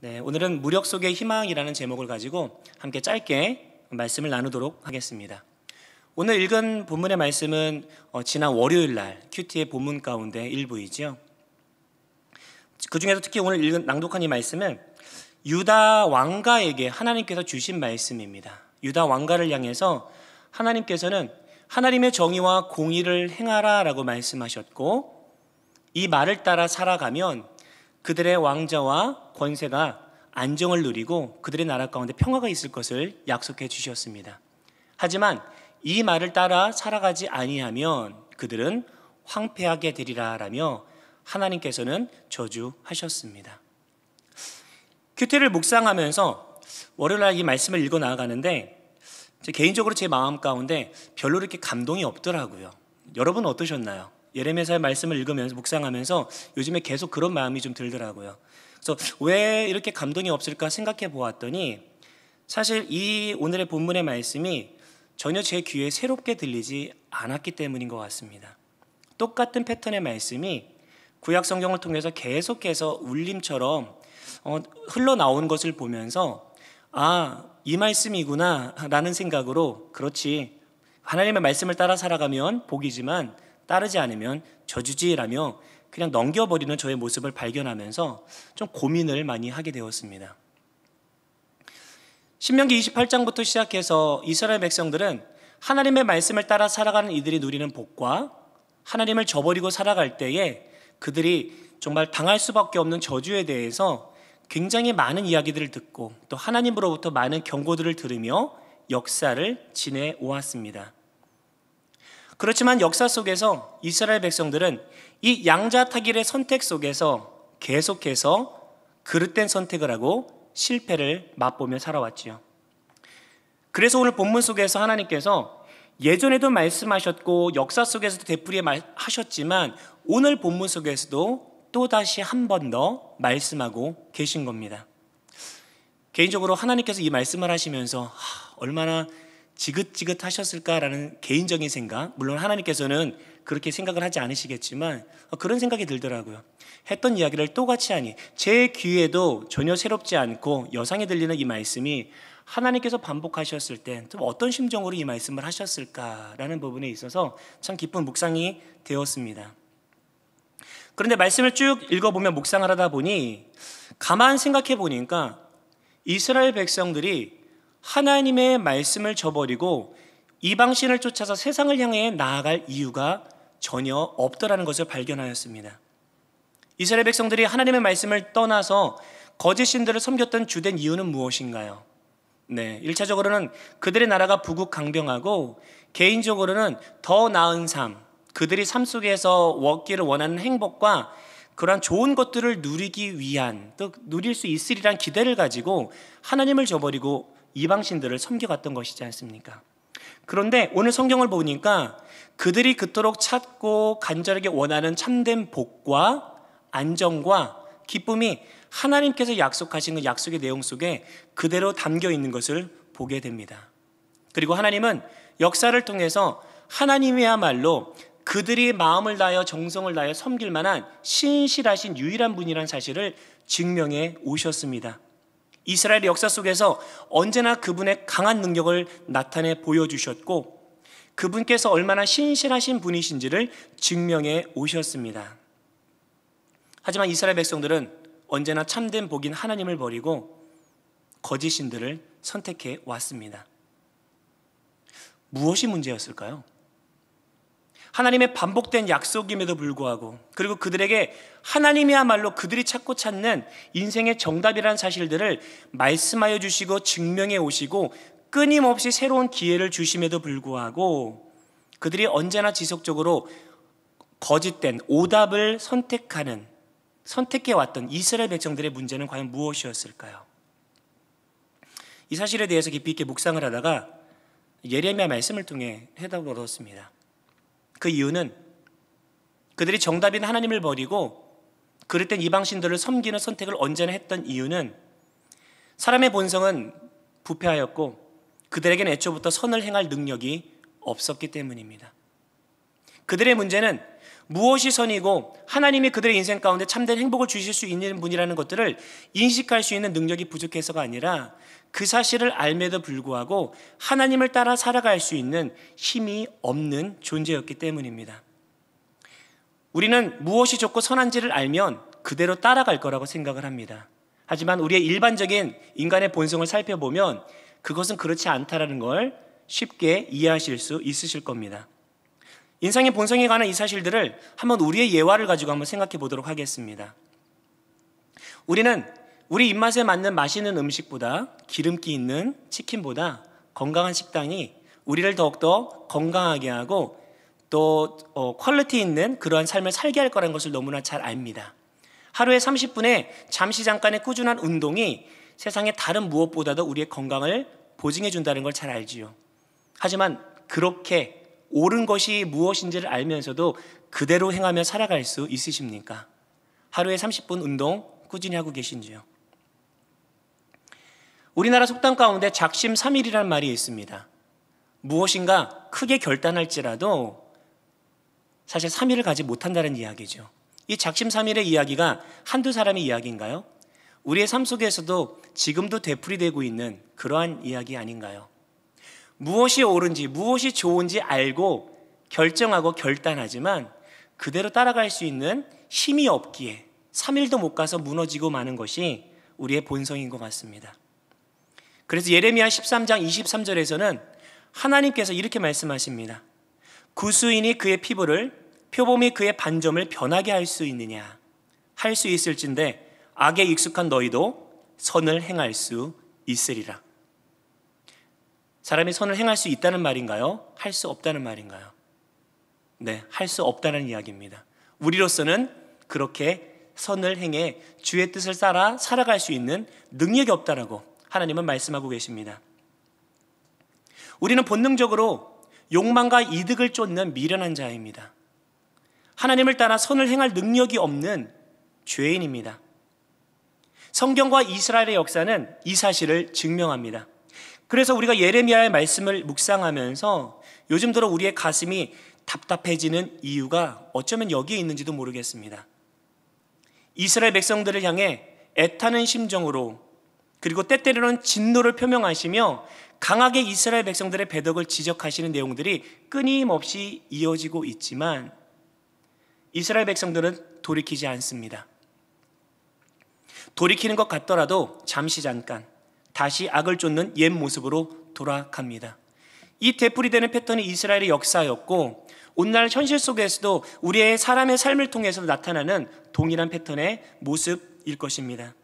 네, 오늘은 무력 속의 희망이라는 제목을 가지고 함께 짧게 말씀을 나누도록 하겠습니다. 오늘 읽은 본문의 말씀은 지난 월요일 날 큐티의 본문 가운데 일부이죠. 그 중에서 특히 오늘 읽은 낭독한 이 말씀은 유다 왕가에게 하나님께서 주신 말씀입니다. 유다 왕가를 향해서 하나님께서는 하나님의 정의와 공의를 행하라 라고 말씀하셨고, 이 말을 따라 살아가면 그들의 왕자와 권세가 안정을 누리고 그들의 나라 가운데 평화가 있을 것을 약속해 주셨습니다. 하지만 이 말을 따라 살아가지 아니하면 그들은 황폐하게 되리라 라며 하나님께서는 저주하셨습니다. 큐티를 묵상하면서 월요일날 이 말씀을 읽어 나아가는데 개인적으로 제 마음 가운데 별로 이렇게 감동이 없더라고요. 여러분은 어떠셨나요? 예레미야서의 말씀을 읽으면서 묵상하면서 요즘에 계속 그런 마음이 좀 들더라고요. 그래서 왜 이렇게 감동이 없을까 생각해 보았더니 사실 이 오늘의 본문의 말씀이 전혀 제 귀에 새롭게 들리지 않았기 때문인 것 같습니다. 똑같은 패턴의 말씀이 구약 성경을 통해서 계속해서 울림처럼 흘러나온 것을 보면서 이 말씀이구나 라는 생각으로, 그렇지, 하나님의 말씀을 따라 살아가면 복이지만 따르지 않으면 저주지라며 그냥 넘겨버리는 저의 모습을 발견하면서 좀 고민을 많이 하게 되었습니다. 신명기 28장부터 시작해서 이스라엘 백성들은 하나님의 말씀을 따라 살아가는 이들이 누리는 복과 하나님을 저버리고 살아갈 때에 그들이 정말 당할 수밖에 없는 저주에 대해서 굉장히 많은 이야기들을 듣고 또 하나님으로부터 많은 경고들을 들으며 역사를 지내오았습니다. 그렇지만 역사 속에서 이스라엘 백성들은 이 양자타길의 선택 속에서 계속해서 그릇된 선택을 하고 실패를 맛보며 살아왔지요. 그래서 오늘 본문 속에서 하나님께서 예전에도 말씀하셨고 역사 속에서도 되풀이 하셨지만 오늘 본문 속에서도 또다시 한 번 더 말씀하고 계신 겁니다. 개인적으로 하나님께서 이 말씀을 하시면서 얼마나 지긋지긋하셨을까라는 개인적인 생각, 물론 하나님께서는 그렇게 생각을 하지 않으시겠지만 그런 생각이 들더라고요. 했던 이야기를 똑같이 하니 제 귀에도 전혀 새롭지 않고 여상에 들리는 이 말씀이 하나님께서 반복하셨을 때 좀 어떤 심정으로 이 말씀을 하셨을까라는 부분에 있어서 참 기쁜 묵상이 되었습니다. 그런데 말씀을 쭉 읽어보며 묵상을 하다 보니 가만 생각해 보니까 이스라엘 백성들이 하나님의 말씀을 저버리고 이방신을 쫓아서 세상을 향해 나아갈 이유가 전혀 없더라는 것을 발견하였습니다. 이스라엘 백성들이 하나님의 말씀을 떠나서 거짓 신들을 섬겼던 주된 이유는 무엇인가요? 1차적으로는 그들의 나라가 부국강병하고 개인적으로는 더 나은 삶, 그들이 삶 속에서 얻기를 원하는 행복과 그러한 좋은 것들을 누리기 위한, 또 누릴 수 있으리란 기대를 가지고 하나님을 저버리고 이방신들을 섬겨갔던 것이지 않습니까? 그런데 오늘 성경을 보니까 그들이 그토록 찾고 간절하게 원하는 참된 복과 안정과 기쁨이 하나님께서 약속하신 그 약속의 내용 속에 그대로 담겨 있는 것을 보게 됩니다. 그리고 하나님은 역사를 통해서 하나님이야말로 그들이 마음을 다하여 정성을 다하여 섬길 만한 신실하신 유일한 분이라는 사실을 증명해 오셨습니다. 이스라엘의 역사 속에서 언제나 그분의 강한 능력을 나타내 보여주셨고 그분께서 얼마나 신실하신 분이신지를 증명해 오셨습니다. 하지만 이스라엘 백성들은 언제나 참된 복인 하나님을 버리고 거짓 신들을 선택해 왔습니다. 무엇이 문제였을까요? 하나님의 반복된 약속임에도 불구하고, 그리고 그들에게 하나님이야말로 그들이 찾고 찾는 인생의 정답이라는 사실들을 말씀하여 주시고 증명해 오시고 끊임없이 새로운 기회를 주심에도 불구하고 그들이 언제나 지속적으로 거짓된 오답을 선택해 왔던 이스라엘 백성들의 문제는 과연 무엇이었을까요? 이 사실에 대해서 깊이 있게 묵상을 하다가 예레미야 말씀을 통해 해답을 얻었습니다. 그 이유는 그들이 정답인 하나님을 버리고 그릇된 이방신들을 섬기는 선택을 언제나 했던 이유는 사람의 본성은 부패하였고 그들에게는 애초부터 선을 행할 능력이 없었기 때문입니다. 그들의 문제는 무엇이 선이고 하나님이 그들의 인생 가운데 참된 행복을 주실 수 있는 분이라는 것들을 인식할 수 있는 능력이 부족해서가 아니라 그 사실을 알매도 불구하고 하나님을 따라 살아갈 수 있는 힘이 없는 존재였기 때문입니다. 우리는 무엇이 좋고 선한지를 알면 그대로 따라갈 거라고 생각을 합니다. 하지만 우리의 일반적인 인간의 본성을 살펴보면 그것은 그렇지 않다라는 걸 쉽게 이해하실 수 있으실 겁니다. 인상의 본성에 관한 이 사실들을 한번 우리의 예화를 가지고 한번 생각해 보도록 하겠습니다. 우리는 우리 입맛에 맞는 맛있는 음식보다 기름기 있는 치킨보다 건강한 식단이 우리를 더욱더 건강하게 하고 또 퀄리티 있는 그러한 삶을 살게 할 거라는 것을 너무나 잘 압니다. 하루에 30분의 잠시 잠깐의 꾸준한 운동이 세상의 다른 무엇보다도 우리의 건강을 보증해 준다는 걸 잘 알지요. 하지만 그렇게 옳은 것이 무엇인지를 알면서도 그대로 행하며 살아갈 수 있으십니까? 하루에 30분 운동 꾸준히 하고 계신지요? 우리나라 속담 가운데 작심삼일이라는 말이 있습니다. 무엇인가 크게 결단할지라도 사실 3일을 가지 못한다는 이야기죠. 이 작심삼일의 이야기가 한두 사람의 이야기인가요? 우리의 삶 속에서도 지금도 되풀이되고 있는 그러한 이야기 아닌가요? 무엇이 옳은지 무엇이 좋은지 알고 결정하고 결단하지만 그대로 따라갈 수 있는 힘이 없기에 3일도 못 가서 무너지고 마는 것이 우리의 본성인 것 같습니다. 그래서 예레미야 13장 23절에서는 하나님께서 이렇게 말씀하십니다. 구수인이 그의 피부를 표범이 그의 반점을 변하게 할 수 있느냐? 할 수 있을진데 악에 익숙한 너희도 선을 행할 수 있으리라. 사람이 선을 행할 수 있다는 말인가요? 할 수 없다는 말인가요? 네, 할 수 없다는 이야기입니다. 우리로서는 그렇게 선을 행해 주의 뜻을 따라 살아갈 수 있는 능력이 없다라고 하나님은 말씀하고 계십니다. 우리는 본능적으로 욕망과 이득을 쫓는 미련한 자입니다. 하나님을 따라 선을 행할 능력이 없는 죄인입니다. 성경과 이스라엘의 역사는 이 사실을 증명합니다. 그래서 우리가 예레미야의 말씀을 묵상하면서 요즘 들어 우리의 가슴이 답답해지는 이유가 어쩌면 여기에 있는지도 모르겠습니다. 이스라엘 백성들을 향해 애타는 심정으로 그리고 때때로는 진노를 표명하시며 강하게 이스라엘 백성들의 배덕을 지적하시는 내용들이 끊임없이 이어지고 있지만 이스라엘 백성들은 돌이키지 않습니다. 돌이키는 것 같더라도 잠시 잠깐 다시 악을 쫓는 옛 모습으로 돌아갑니다. 이 되풀이되는 패턴이 이스라엘의 역사였고 오늘날 현실 속에서도 우리의 사람의 삶을 통해서 나타나는 동일한 패턴의 모습일 것입니다.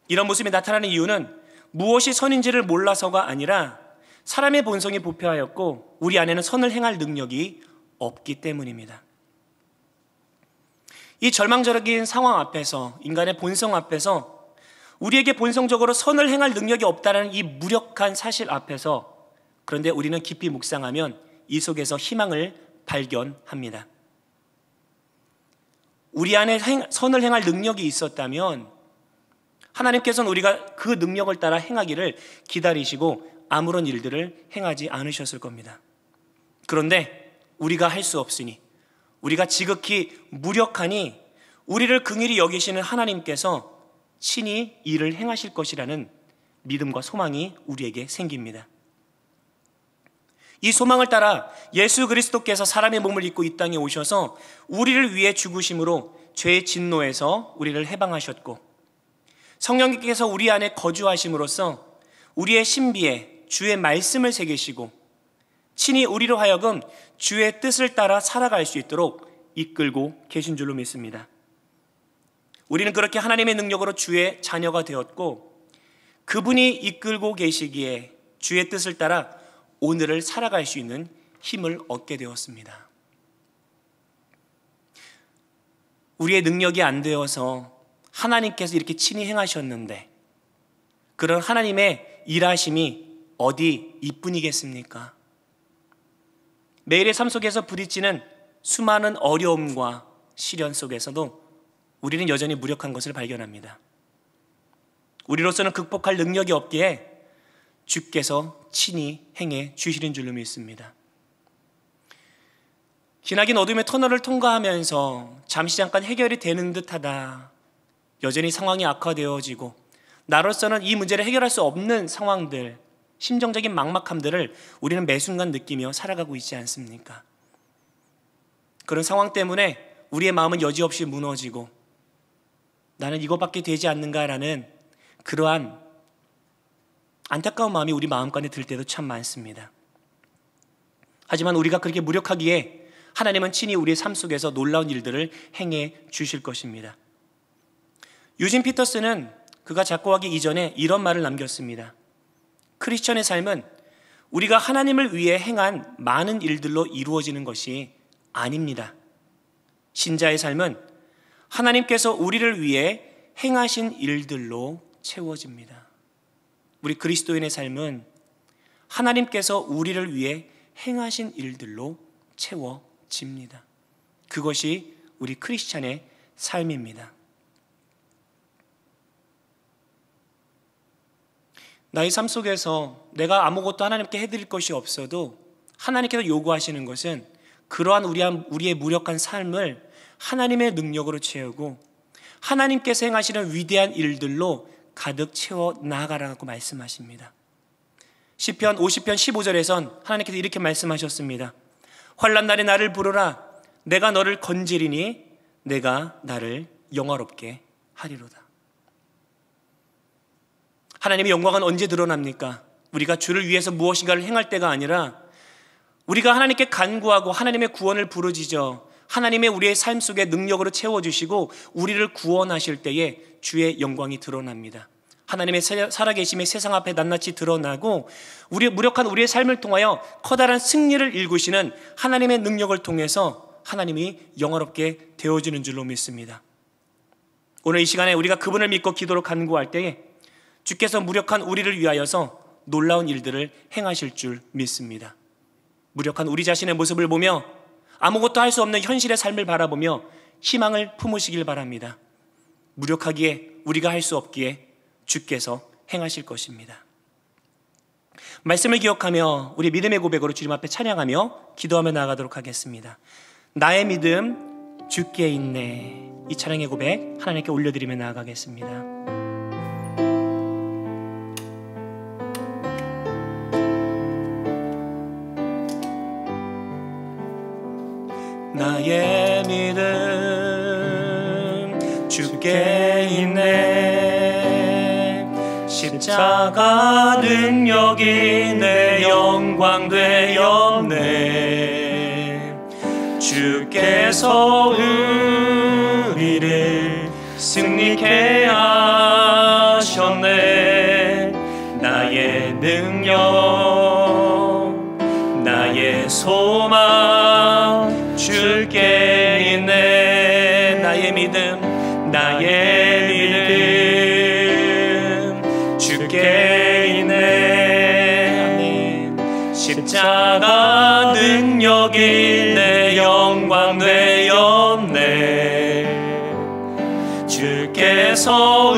이런 모습이 나타나는 이유는 무엇이 선인지를 몰라서가 아니라 사람의 본성이 부패하였고 우리 안에는 선을 행할 능력이 없기 때문입니다. 이 절망적인 상황 앞에서 인간의 본성 앞에서 우리에게 본성적으로 선을 행할 능력이 없다는 이 무력한 사실 앞에서 그런데 우리는 깊이 묵상하면 이 속에서 희망을 발견합니다. 우리 안에 선을 행할 능력이 있었다면 하나님께서는 우리가 그 능력을 따라 행하기를 기다리시고 아무런 일들을 행하지 않으셨을 겁니다. 그런데 우리가 할 수 없으니 우리가 지극히 무력하니 우리를 긍휼히 여기시는 하나님께서 친히 일을 행하실 것이라는 믿음과 소망이 우리에게 생깁니다. 이 소망을 따라 예수 그리스도께서 사람의 몸을 입고 이 땅에 오셔서 우리를 위해 죽으심으로 죄의 진노에서 우리를 해방하셨고 성령께서 우리 안에 거주하심으로써 우리의 신비에 주의 말씀을 새기시고 친히 우리로 하여금 주의 뜻을 따라 살아갈 수 있도록 이끌고 계신 줄로 믿습니다. 우리는 그렇게 하나님의 능력으로 주의 자녀가 되었고 그분이 이끌고 계시기에 주의 뜻을 따라 오늘을 살아갈 수 있는 힘을 얻게 되었습니다. 우리의 능력이 안 되어서 하나님께서 이렇게 친히 행하셨는데 그런 하나님의 일하심이 어디 이뿐이겠습니까? 매일의 삶 속에서 부딪히는 수많은 어려움과 시련 속에서도 우리는 여전히 무력한 것을 발견합니다. 우리로서는 극복할 능력이 없기에 주께서 친히 행해 주시는 줄로 믿습니다. 기나긴 어둠의 터널을 통과하면서 잠시 잠깐 해결이 되는 듯하다. 여전히 상황이 악화되어지고 나로서는 이 문제를 해결할 수 없는 상황들, 심정적인 막막함들을 우리는 매 순간 느끼며 살아가고 있지 않습니까? 그런 상황 때문에 우리의 마음은 여지없이 무너지고 나는 이것밖에 되지 않는가라는 그러한 안타까운 마음이 우리 마음간에 들 때도 참 많습니다. 하지만 우리가 그렇게 무력하기에 하나님은 친히 우리의 삶 속에서 놀라운 일들을 행해 주실 것입니다. 유진 피터스는 그가 작곡하기 이전에 이런 말을 남겼습니다. 크리스천의 삶은 우리가 하나님을 위해 행한 많은 일들로 이루어지는 것이 아닙니다. 신자의 삶은 하나님께서 우리를 위해 행하신 일들로 채워집니다. 우리 그리스도인의 삶은 하나님께서 우리를 위해 행하신 일들로 채워집니다. 그것이 우리 크리스찬의 삶입니다. 나의 삶 속에서 내가 아무것도 하나님께 해드릴 것이 없어도 하나님께서 요구하시는 것은 그러한 우리의 무력한 삶을 하나님의 능력으로 채우고 하나님께서 행하시는 위대한 일들로 가득 채워 나아가라고 말씀하십니다. 시편 50편 15절에선 하나님께서 이렇게 말씀하셨습니다. 환난 날에 나를 부르라. 내가 너를 건지리니 내가 나를 영화롭게 하리로다. 하나님의 영광은 언제 드러납니까? 우리가 주를 위해서 무엇인가를 행할 때가 아니라 우리가 하나님께 간구하고 하나님의 구원을 부르짖어 하나님의 우리의 삶 속에 능력으로 채워주시고 우리를 구원하실 때에 주의 영광이 드러납니다. 하나님의 살아계심이 세상 앞에 낱낱이 드러나고 무력한 우리의 삶을 통하여 커다란 승리를 일구시는 하나님의 능력을 통해서 하나님이 영화롭게 되어지는 줄로 믿습니다. 오늘 이 시간에 우리가 그분을 믿고 기도로 간구할 때에 주께서 무력한 우리를 위하여서 놀라운 일들을 행하실 줄 믿습니다. 무력한 우리 자신의 모습을 보며 아무것도 할 수 없는 현실의 삶을 바라보며 희망을 품으시길 바랍니다. 무력하기에 우리가 할 수 없기에 주께서 행하실 것입니다. 말씀을 기억하며 우리 믿음의 고백으로 주님 앞에 찬양하며 기도하며 나아가도록 하겠습니다. 나의 믿음 주께 있네. 이 찬양의 고백 하나님께 올려드리며 나아가겠습니다. 나의 믿음 주께 있네. 십자가 능력이 내 영광 되었네. 주께서 우리를 승리케 하셨네. 나의 능력 나의 소망 주께 있네. 나의 믿음 주께 있네. 십자가 능력이 내 영광 되었네. 주께서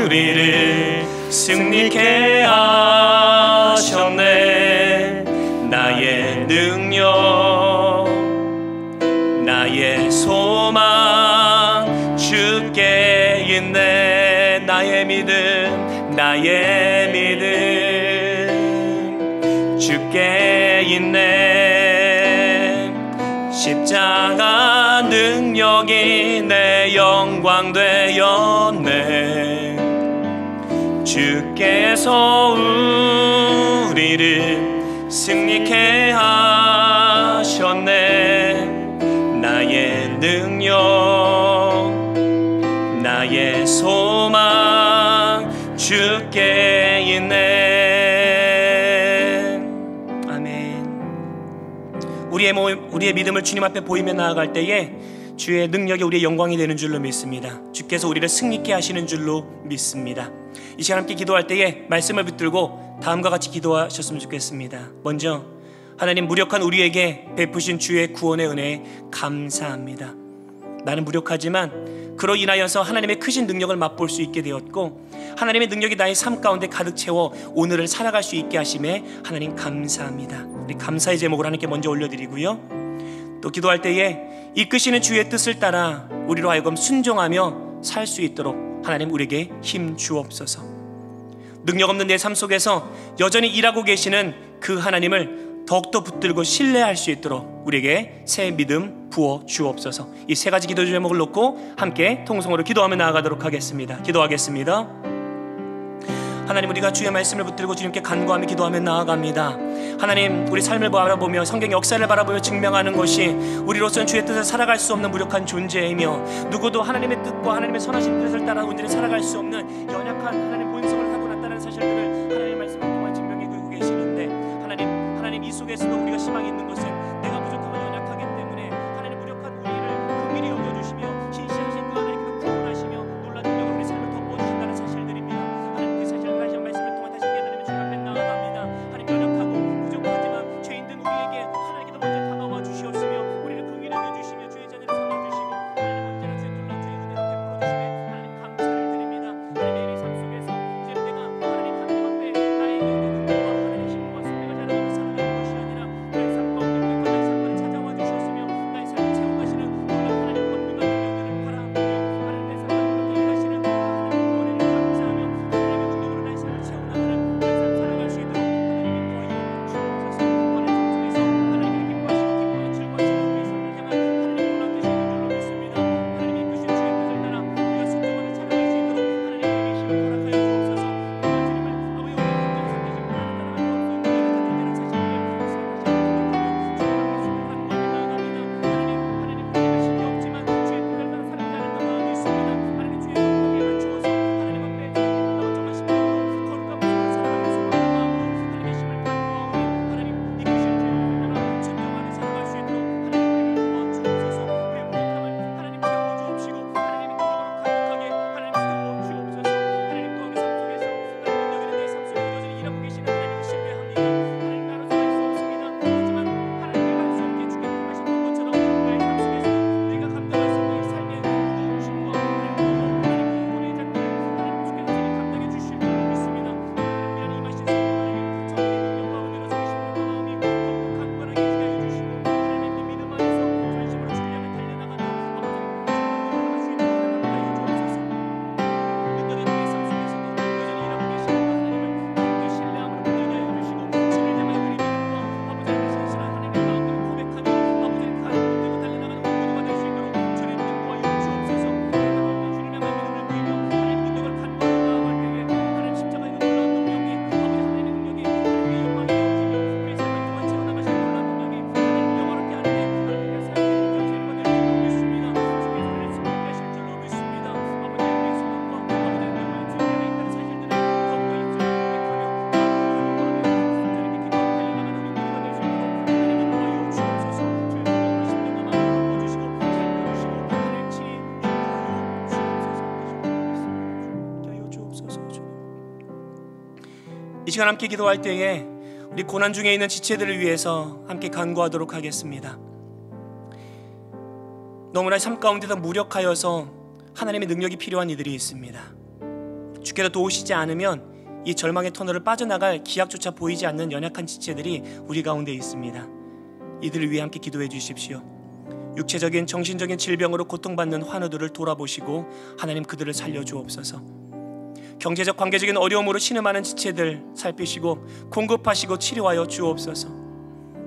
우리를 승리케 하셨네. 나의 능력 나의 소망 주께 있네. 나의 믿음 주께 있네. 십자가 능력이 내 영광 되었네. 주께서 우리를 승리케 하셨네. 나의 능력 나의 소망 주께 있네. 아멘. 우리의 믿음을 주님 앞에 보이며 나아갈 때에 주의 능력이 우리의 영광이 되는 줄로 믿습니다. 주께서 우리를 승리케 하시는 줄로 믿습니다. 이 시간 함께 기도할 때에 말씀을 붙들고 다음과 같이 기도하셨으면 좋겠습니다. 먼저 하나님, 무력한 우리에게 베푸신 주의 구원의 은혜에 감사합니다. 나는 무력하지만 그로 인하여서 하나님의 크신 능력을 맛볼 수 있게 되었고 하나님의 능력이 나의 삶 가운데 가득 채워 오늘을 살아갈 수 있게 하심에 하나님 감사합니다. 우리 감사의 제목을 하나님께 먼저 올려드리고요, 또 기도할 때에 이끄시는 주의 뜻을 따라 우리로 하여금 순종하며 살 수 있도록 하나님 우리에게 힘 주옵소서. 능력 없는 내 삶 속에서 여전히 일하고 계시는 그 하나님을 더욱더 붙들고 신뢰할 수 있도록 우리에게 새 믿음 부어 주옵소서. 이 세 가지 기도 제목을 놓고 함께 통성으로 기도하며 나아가도록 하겠습니다. 기도하겠습니다. 하나님, 우리가 주의 말씀을 붙들고 주님께 간구하며 기도하며 나아갑니다. 하나님, 우리 삶을 바라보며 성경 역사를 바라보며 증명하는 것이 우리로서는 주의 뜻을 살아갈 수 없는 무력한 존재이며, 누구도 하나님의 뜻과 하나님의 선하신 뜻을 따라 온전히 살아갈 수 없는 연약한 하나님의 본성을 타고 났다는 사실들을 하나님의 말씀을 통해 증명해 주고 계시는데, 하나님 이 속에서도 우리가 희망이 있는 것은 내가 부족하고 연약하기 때문에 하나님 무력한 우리를 긍휼히 여겨주시며 신실하신 그 하나님께서 구원하시며 놀라운 능력으로 우리 삶을 덮어주신다는 사실들입니다. 하나님, 그 사실을 다시 한 말씀을 통해 다시 깨달으며 주님 앞에 나아갑니다. 하나님, 연약하고 부족하지만 죄인된 우리에게 하나님께서 먼저 다가와 주시옵시며 우리를 긍휼히 여겨주시며 주의 자녀를 삼아주시고 하나님 언제나 주의 놀라운 주의 은혜로 베풀어 주시며 하나님 감사를 드립니다. 하나님의 이 삶 속에서 이제 내가 하나님 앞에 나의 능력과 하나님의 힘과 승리가 자라나며 살아가는 것이 아니라 나의 삶 가운데 나의 삶을 찾아와 주셨으며 나의 삶을 채워가시는 놀라운 하나님의 권능과 능력들을 바라보며 하나님 내 삶을 그렇게 일하시는 하나님의 구원을 감사하며 하나님의 능력으로 나의 삶을 채워나가는 내 삶 살아갈 수 있도록 하나님의 도와주옵소서. 하나님 삶 속에서 하나님의 기뻐하시고 즐거워하시는 우리의 삶을 향한 하나님의 놀라운 되시는 줄로 믿습니다. 하나님의 이끄신 주의 뜻을 따라 우리가 순종하며 살아갈 수 있도록 하나님의 힘을 허락하여 주옵소서. 주님을 아버지 오늘 현재 선택지를 따라가는 우리가 다 존재하는 이 시간 함께 기도할 때에 우리 고난 중에 있는 지체들을 위해서 함께 간구하도록 하겠습니다. 너무나 삶 가운데서 무력하여서 하나님의 능력이 필요한 이들이 있습니다. 주께서 도우시지 않으면 이 절망의 터널을 빠져나갈 기약조차 보이지 않는 연약한 지체들이 우리 가운데 있습니다. 이들을 위해 함께 기도해 주십시오. 육체적인 정신적인 질병으로 고통받는 환우들을 돌아보시고 하나님 그들을 살려주옵소서. 경제적 관계적인 어려움으로 신음하는 지체들 살피시고 공급하시고 치료하여 주옵소서.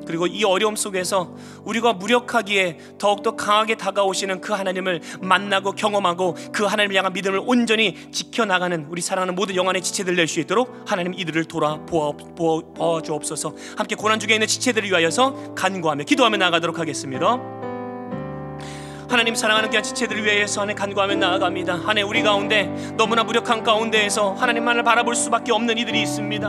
그리고 이 어려움 속에서 우리가 무력하기에 더욱더 강하게 다가오시는 그 하나님을 만나고 경험하고 그 하나님을 향한 믿음을 온전히 지켜나가는 우리 사랑하는 모든 영안의 지체들 될 수 있도록 하나님 이들을 보아 주옵소서. 함께 고난 중에 있는 지체들을 위하여서 간구하며 기도하며 나아가도록 하겠습니다. 하나님, 사랑하는 귀한 지체들을 위해서 하나님 간구하며 나아갑니다. 하나님, 우리 가운데 너무나 무력한 가운데에서 하나님만을 바라볼 수밖에 없는 이들이 있습니다.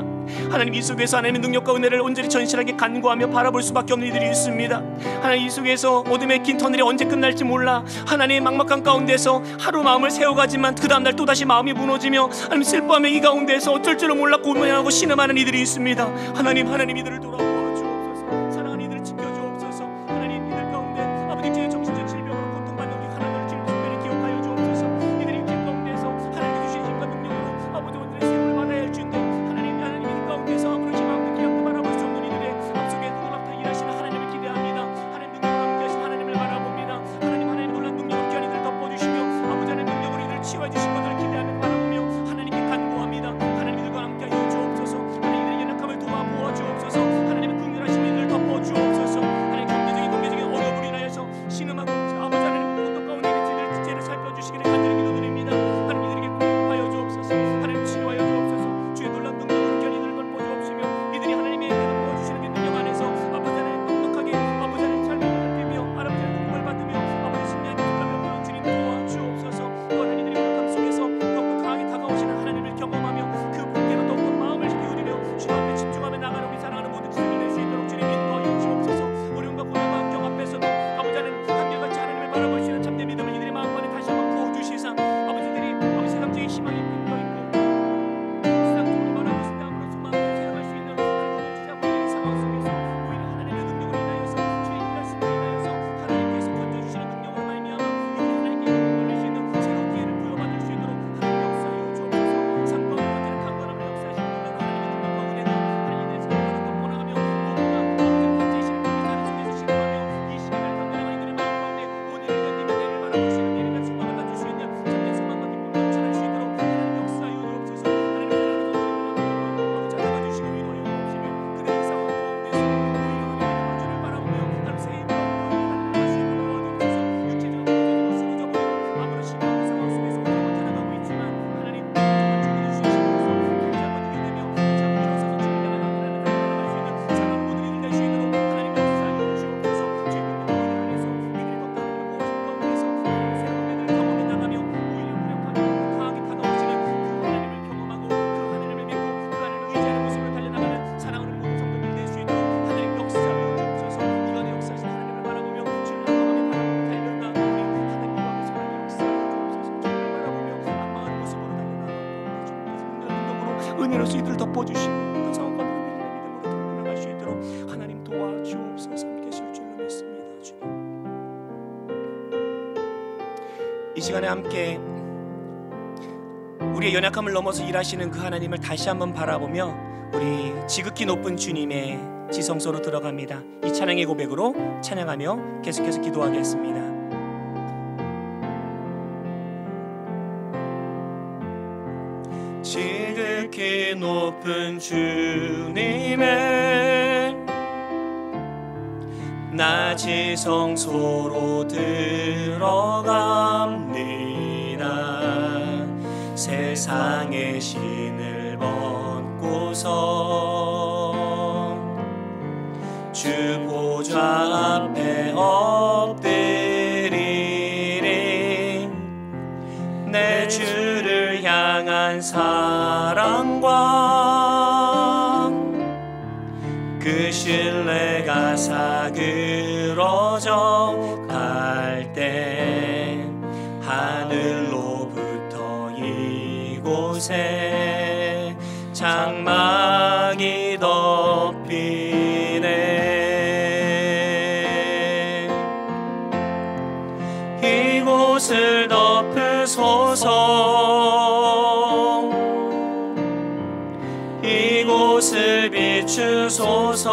하나님, 이 속에서 하나님의 능력과 은혜를 온전히 전실하게 간구하며 바라볼 수밖에 없는 이들이 있습니다. 하나님, 이 속에서 어둠의 긴 터널이 언제 끝날지 몰라 하나님의 막막한 가운데서 하루 마음을 세워가지만 그 다음날 또다시 마음이 무너지며 하나님 슬퍼하며 이 가운데서 어쩔 줄을 몰라 고민하고 신음하는 이들이 있습니다. 하나님 이들을 돌아보아 주옵소서. 사랑하는 이들을 지켜주옵소서. 하나님, 이들 가운데 아버지 주의 정신적 질병으로 고통받는 우리 하나님을 지금 특별히 기억하여 주옵소서. 이들이 길 가운데서 하나님께 주신 힘과 능력으로 아버지 오늘의 세월을 받아야 할 줄인데 하나님 이들 가운데서 아무런 희망도 기약도 바라볼 수 없는 이들의 앞속에 놀랍다 일하시는 하나님을 기대합니다. 하나님 능력을 함께 하시는 역사해 주실 것을 기대하며 바라보며 하나님께 간구합니다. 하나님 이들과 함께하여 주옵소서. 하나님 이들의 연약함을 도와보아 주옵소서. 하나님의 긍휼하심을 이들을 덮어 주옵소서. 하나님 경제적인 어려움으로 인하여서 신음하고 아버지 하나님 고통 가운데 있는 죄를 살펴주시기를 간절히 기도드립니다. 하나님 이들에게 공급하여 주옵소서. 하나님 치료하여 주옵소서. 주의 놀라운 능력으로 견 이들을 덮어 주옵시며 이들이 하나님의 도와주시는 그 능력 안에서 아버지 하나님 넉넉하게 아버지 하나님 삶을 살피며 아버지 하나님 공부를 받으며 아버지 승리하는 축하며 주님 도와주옵소서. 또한 이들의 연약함 속에서 더욱더 강하게 다가오시는 하나님을 경험하며 그 분께로 더욱더 마음을 기울이며 주 앞에 집중하며 나가는 우리 사랑하는 모든 주님이 될 수 있도록 주님 인도하여 주옵소서. 어려움과 고난과 환경 앞에서도 아버지 하나님 한결같이 하나님을 바라볼 수 있는 참된 믿음을 이들의 마음 안에 다시 한번 부어주시사 아버지들이 아버지 세상적인 희망이 끊겨 있고 세상적으로 말하고 싶다 함으로써 마음을 생각할 수 있는 하나님의 주자고 있는 상황 속에서 오히려 하나님의 능력으로 인하여서 주의 일하심으로 인하여서 하나님께서 건져주시는 능력으로 말미암아 이들이 하나님께 영광을 낼 수 있는 새로운 기회를 부여받을 수 있도록 하나님 역사하여 주옵소서. 삶 가운데 가지는 강건함을 역사하시는 하나님의 능력과 은혜가 하나님 이들의 삶을 덮어나가며 무엇보다 아버지 현재이시는 그 사는 속에서 신음하며 이 시간을 강건하고 이들의 마음 가운데 오늘을 견디며 내일을 바라볼 수 있는 내일의 소망을 가질 수 있는 참된 소망과 기쁨을 넘쳐날 수 있도록 하나님 역사하여 주옵소서. 하나님 아버지 잡아주시고 위로하여 주옵시며 그들의 이 상황 가운데서 오히려 은혜의 주를 바라보며 하나님 새 힘을 얻고 하나님을 할수 있는 도와주옵소서. 육체적으로 쓰러져 버리고 아무런 신뢰하는 상황 속에서 오히려 못하나가고 있지만 하나님 정말 주님이 주시면서 다시 한번 이겨내며 다시 한번 일어서서 주님을 향하여 하나님을 달려나갈 수 있는 사랑 모든 일을 낼 수 있도록 하나님 역사하여 주옵소서. 주의 능력으로 인하여서 이들이 더욱더 하나님의 보호하심 가운데서 새로운 은혜를 경험해 나가며 오히려 무력하게 강하게 다가오시는 그 하나님을 경험하고 그 하나님을 믿고 그 하나님을 의지하는 모습을 달려나가는 사랑하는 모든 성도들이 될 수 있도록 하나님 역사하여 주옵소서. 이간의 역사하신 하나님을 바라보며 주를 향하며 바라보며 달려나가는 우리 하나님 앞에서 하나님 역사하여 주옵소서. 주를 바라보며 악마한 모습으로 달려나가고 주님께서 능력으로 은혜로서 이들을 덮어주시고 어떤 상황 가운데 믿음으로 달려나갈 수 있도록 하나님 도와주옵소서. 함께 하실 줄로 믿습니다. 주님 이 시간에 함께 우리의 연약함을 넘어서 일하시는 그 하나님을 다시 한번 바라보며 우리 지극히 높은 주님의 지성소로 들어갑니다. 이 찬양의 고백으로 찬양하며 계속해서 기도하겠습니다. 지극히 높은 주님의 나 지성소로 들어갑니다. 세상의 신을 벗고서 주 보좌 앞에 엎드리리. 내 주를 향한 사랑과 그 신뢰가 사그러져 갈 때 하늘로부터 이곳에 장막이 덮이네. 이곳을 덮으소서. 이곳을 비추소서.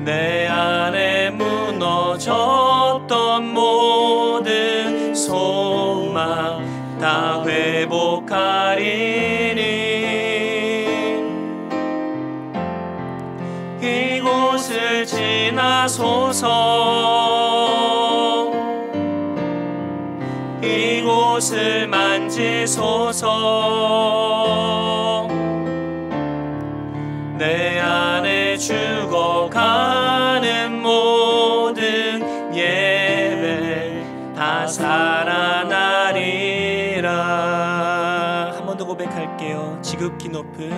내 안에 무너졌던 모든 소망 다 회복하리니. 이곳을 지나소서. 이곳을 만지소서. 내 안에 죽어가는 모든 예배 다 살아나리라. 한 번 더 고백할게요. 지극히 높은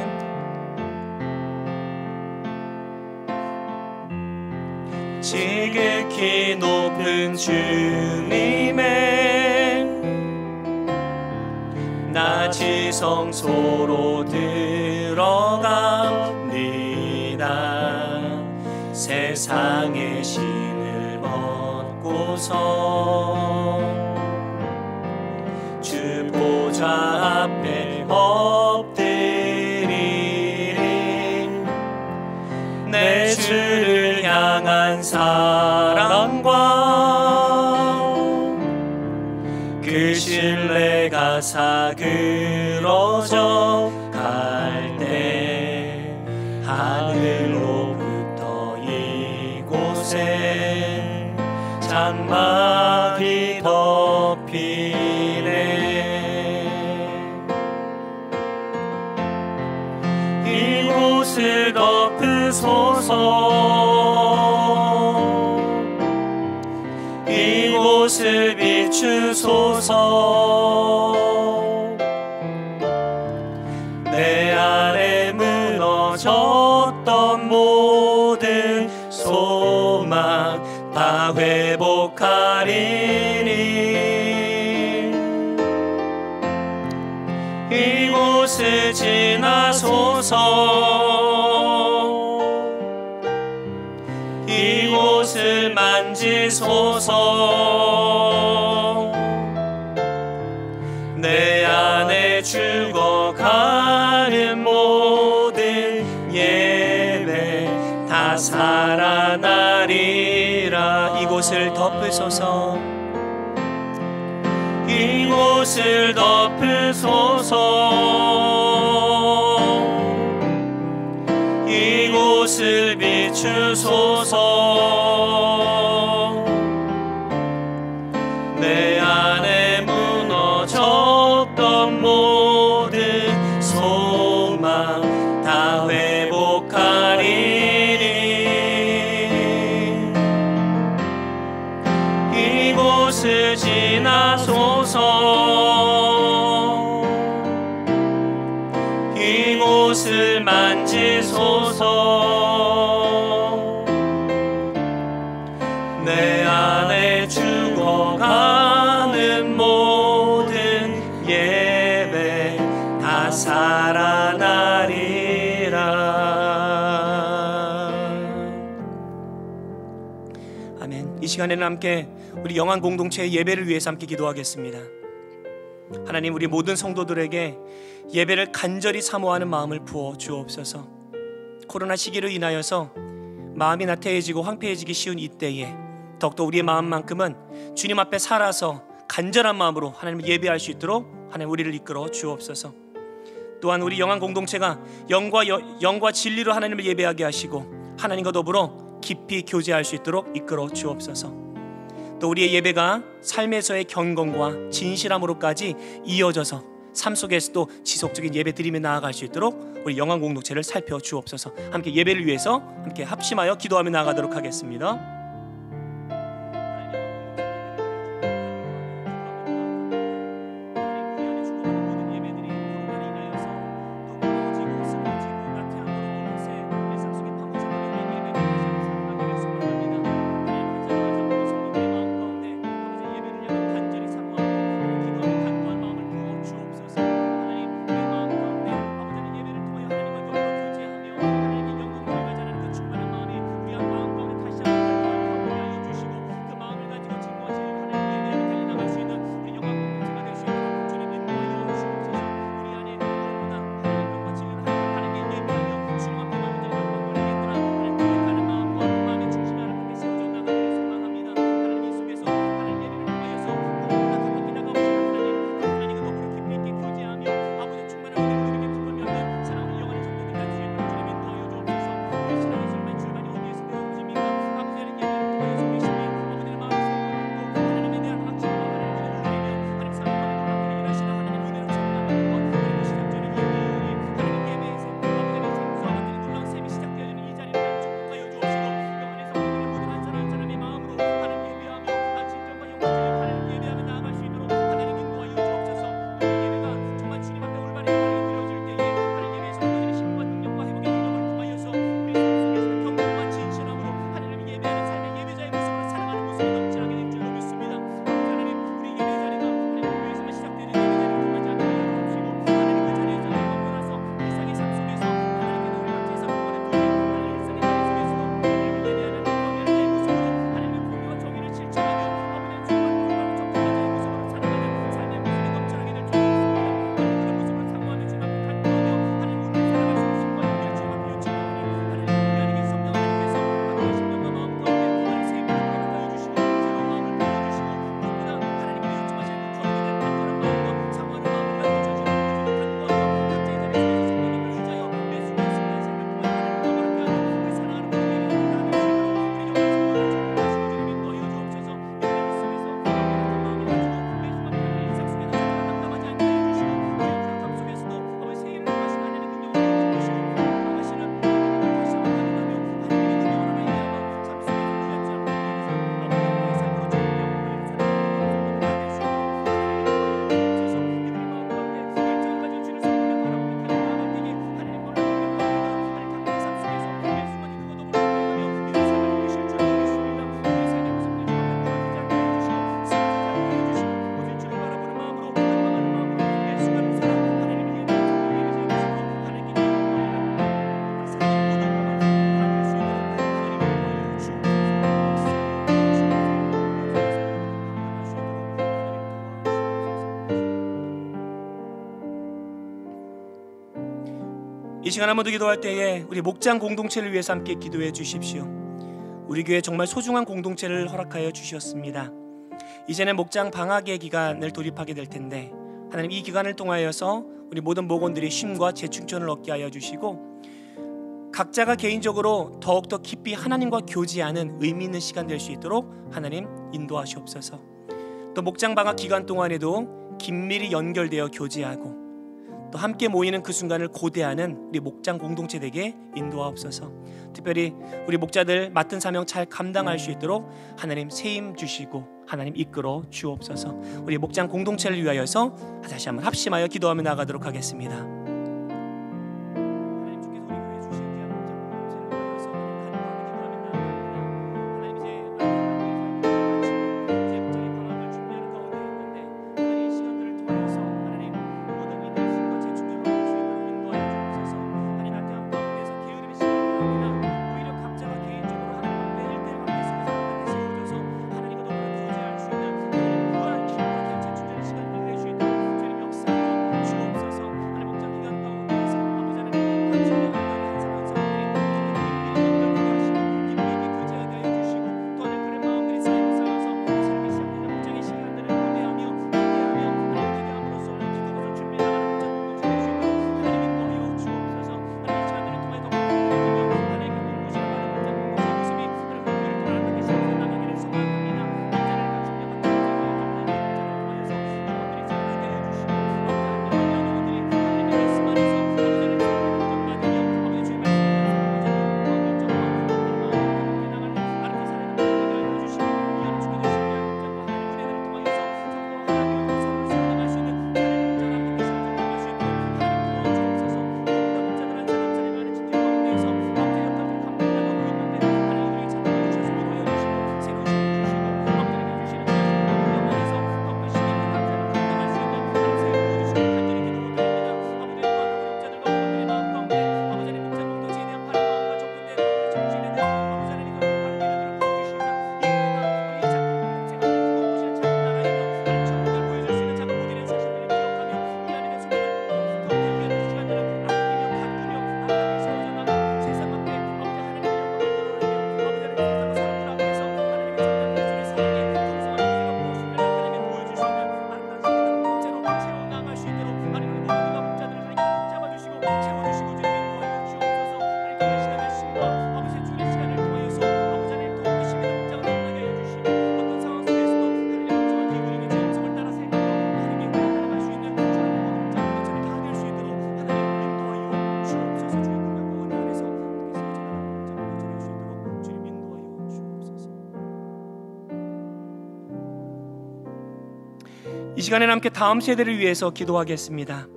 지극히 높은 주님의 나 지성소로 들어갑니다. 세상의 신을 벗고서 주 보좌 앞에 엎드리리. 내 주를 향한 사랑과 그 신뢰가 사그러져 갈 때 하늘로부터 이곳에 장막이 덮이네. 이곳을 덮으소서. 이곳을 비추소서. 내 안에 무너졌던 모든 소망 다 회복하리니. 이곳을 지나소서. 이곳을 만지소서. 내 안에 죽어가는 모든 예배 다 살아나리라. 이곳을 덮으소서. 이곳을 덮으소서. 이곳을 비추소서. 내 안에 무너졌던 모든 소망 다 회복하리니. 이곳을 지나소서. 이곳을 만지소서. 내 안에 죽어가는 모든 예배 다 살아나리라. 아멘. 이 시간에는 함께 우리 영안 공동체의 예배를 위해서 함께 기도하겠습니다. 하나님, 우리 모든 성도들에게 예배를 간절히 사모하는 마음을 부어 주옵소서. 코로나 시기로 인하여서 마음이 나태해지고 황폐해지기 쉬운 이때에 더욱더 우리의 마음만큼은 주님 앞에 살아서 간절한 마음으로 하나님을 예배할 수 있도록 하나님 우리를 이끌어 주옵소서. 또한 우리 영안 공동체가 영과 진리로 하나님을 예배하게 하시고 하나님과 더불어 깊이 교제할 수 있도록 이끌어 주옵소서. 또 우리의 예배가 삶에서의 경건과 진실함으로까지 이어져서 삶 속에서도 지속적인 예배 드리며 나아갈 수 있도록 우리 영안 공동체를 살펴주옵소서. 함께 예배를 위해서 함께 합심하여 기도하며 나아가도록 하겠습니다. 이 시간 한번 더 기도할 때에 우리 목장 공동체를 위해서 함께 기도해 주십시오. 우리 교회 정말 소중한 공동체를 허락하여 주셨습니다. 이제는 목장 방학의 기간을 돌입하게 될 텐데 하나님 이 기간을 통하여서 우리 모든 목원들이 쉼과 재충전을 얻게 하여 주시고 각자가 개인적으로 더욱더 깊이 하나님과 교제하는 의미 있는 시간 될 수 있도록 하나님 인도하시옵소서. 또 목장 방학 기간 동안에도 긴밀히 연결되어 교제하고 또 함께 모이는 그 순간을 고대하는 우리 목장 공동체 되게 인도하옵소서. 특별히 우리 목자들 맡은 사명 잘 감당할 수 있도록 하나님 세임 주시고 하나님 이끌어 주옵소서. 우리 목장 공동체를 위하여서 다시 한번 합심하여 기도하며 나가도록 하겠습니다. 이 시간에는 함께 다음 세대를 위해서 기도하겠습니다.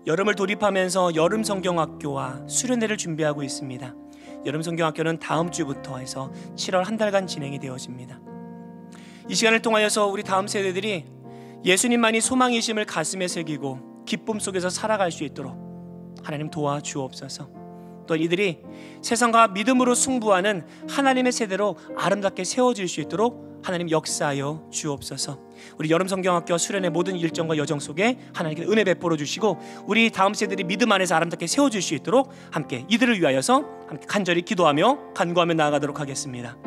여름을 돌입하면서 여름 성경학교와 수련회를 준비하고 있습니다. 여름 성경학교는 다음 주부터 해서 7월 한 달간 진행이 되어집니다. 이 시간을 통하여서 우리 다음 세대들이 예수님만이 소망이심을 가슴에 새기고 기쁨 속에서 살아갈 수 있도록 하나님 도와주옵소서. 또 이들이 세상과 믿음으로 승부하는 하나님의 세대로 아름답게 세워질 수 있도록 하나님 역사하여 주옵소서. 우리 여름 성경학교 수련의 모든 일정과 여정 속에 하나님께 은혜 베풀어 주시고 우리 다음 세대들이 믿음 안에서 아름답게 세워질 수 있도록 함께 이들을 위하여서 함께 간절히 기도하며 간구하며 나아가도록 하겠습니다.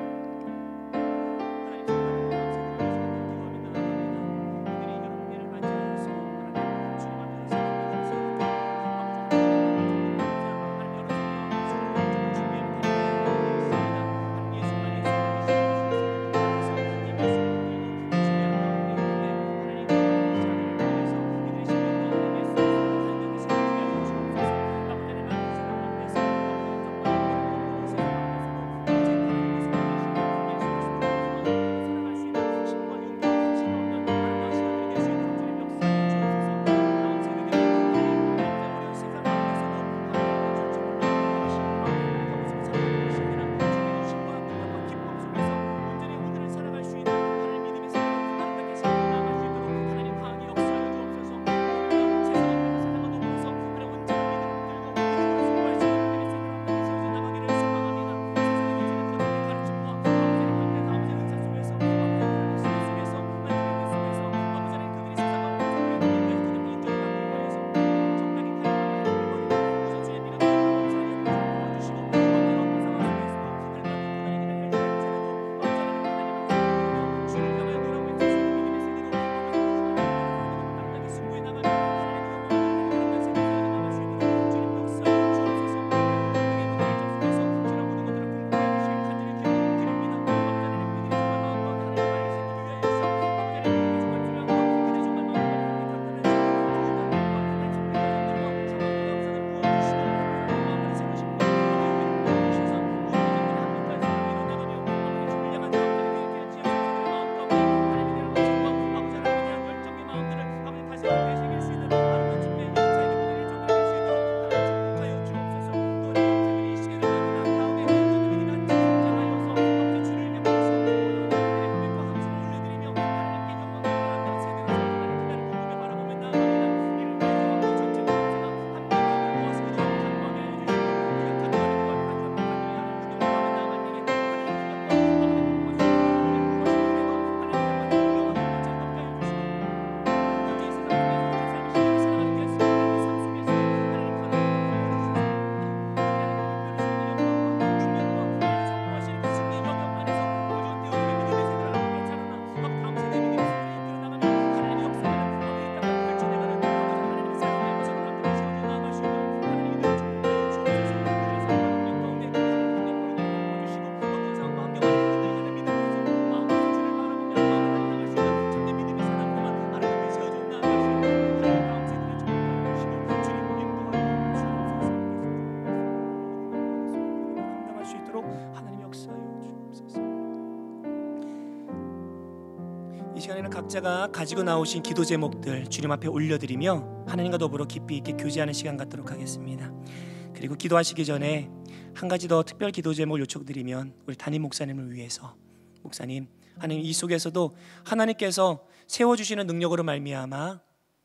각자가 가지고 나오신 기도 제목들 주님 앞에 올려드리며 하나님과 더불어 깊이 있게 교제하는 시간 갖도록 하겠습니다. 그리고 기도하시기 전에 한 가지 더 특별 기도 제목을 요청드리면 우리 담임 목사님을 위해서, 목사님, 하나님 이 속에서도 하나님께서 세워주시는 능력으로 말미암아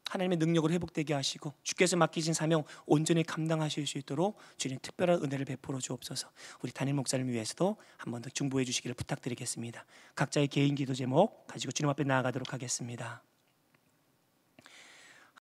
하나님의 능력으로 회복되게 하시고 주께서 맡기신 사명 온전히 감당하실 수 있도록 주님 특별한 은혜를 베풀어 주옵소서. 우리 담임 목사님을 위해서도 한 번 더 중보해 주시기를 부탁드리겠습니다. 각자의 개인 기도 제목 가지고 주님 앞에 나아가도록 하겠습니다.